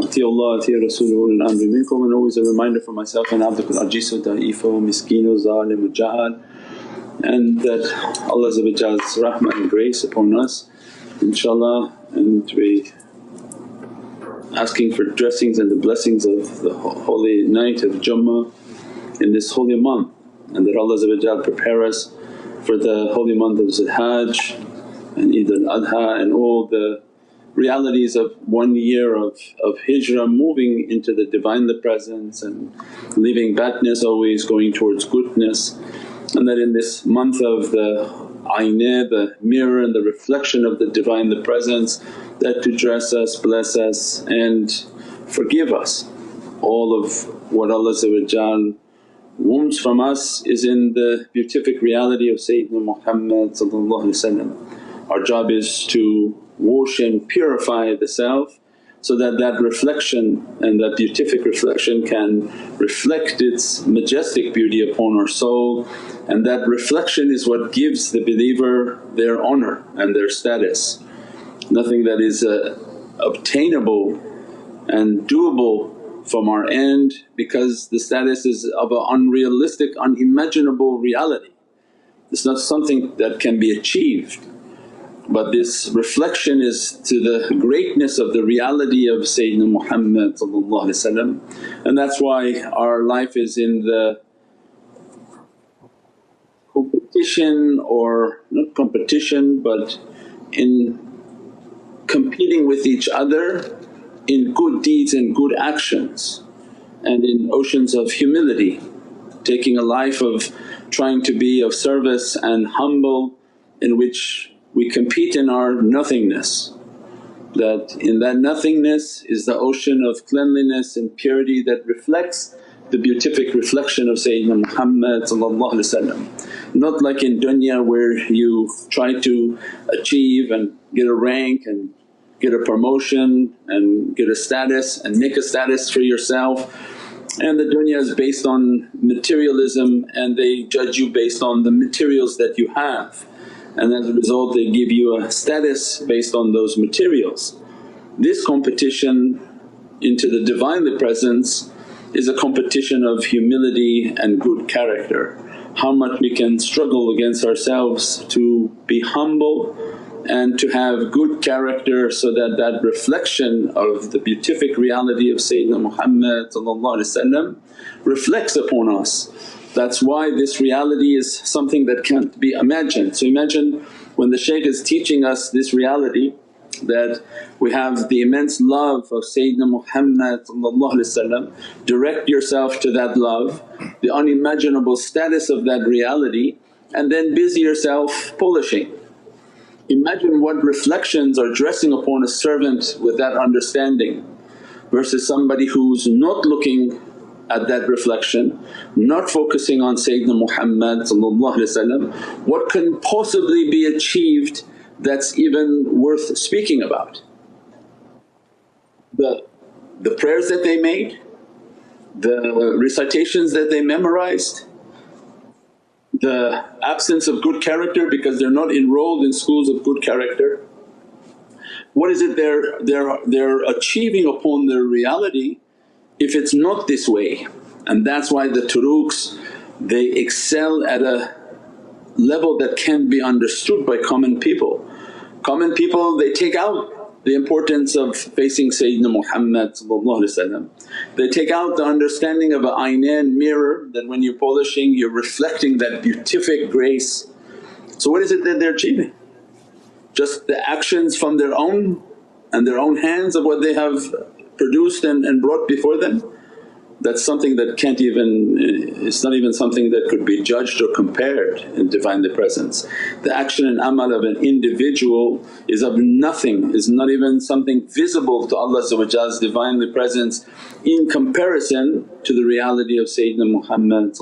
Atiullah, Ati Rasulul Amri minkum, and always a reminder for myself and Abdul Ajizu, Da'ifu, Miskinu, Zalim, Jahal, and that Allah's rahmah and grace upon us inshaAllah. And we asking for dressings and the blessings of the holy night of Jummah in this holy month, and that Allah prepare us for the holy month of Zul-Hajj and Eid al-Adha and all the realities of 1 year of hijrah, moving into the Divinely Presence and leaving badness, always going towards goodness. And that in this month of the Aynah, the mirror and the reflection of the Divinely Presence, that to dress us, bless us and forgive us. All of what Allah wants from us is in the beatific reality of Sayyidina Muhammad. Our job is to wash and purify the self so that that reflection and that beatific reflection can reflect its majestic beauty upon our soul, and that reflection is what gives the believer their honour and their status. Nothing that is obtainable and doable from our end, because the status is of an unrealistic, unimaginable reality. It's not something that can be achieved, but this reflection is to the greatness of the reality of Sayyidina Muhammad, and that's why our life is in the competition, or not competition but in competing with each other in good deeds and good actions, and in oceans of humility, taking a life of trying to be of service and humble, in which we compete in our nothingness. That in that nothingness is the ocean of cleanliness and purity that reflects the beatific reflection of Sayyidina Muhammad. Not like in dunya where you try to achieve and get a rank and get a promotion and get a status and make a status for yourself, and the dunya is based on materialism and they judge you based on the materials that you have, and as a result they give you a status based on those materials. This competition into the Divinely Presence is a competition of humility and good character. How much we can struggle against ourselves to be humble and to have good character, so that that reflection of the beatific reality of Sayyidina Muhammad reflects upon us. That's why this reality is something that can't be imagined. So imagine when the shaykh is teaching us this reality, that we have the immense love of Sayyidina Muhammad, direct yourself to that love, the unimaginable status of that reality, and then busy yourself polishing. Imagine what reflections are dressing upon a servant with that understanding, versus somebody who's not looking at that reflection, not focusing on Sayyidina Muhammad. What can possibly be achieved that's even worth speaking about? The prayers that they made, the recitations that they memorized, the absence of good character because they're not enrolled in schools of good character. What is it they're achieving upon their reality if it's not this way? And that's why the turuqs, they excel at a level that can't be understood by common people. Common people, they take out the importance of facing Sayyidina Muhammad. They take out the understanding of an aynain mirror, that when you're polishing you're reflecting that beatific grace. So what is it that they're achieving? Just the actions from their own and their own hands of what they have produced and brought before them? That's something that can't even, it's not even something that could be judged or compared in Divinely Presence. The action and amal of an individual is of nothing, is not even something visible to Allah's Divinely Presence in comparison to the reality of Sayyidina Muhammad.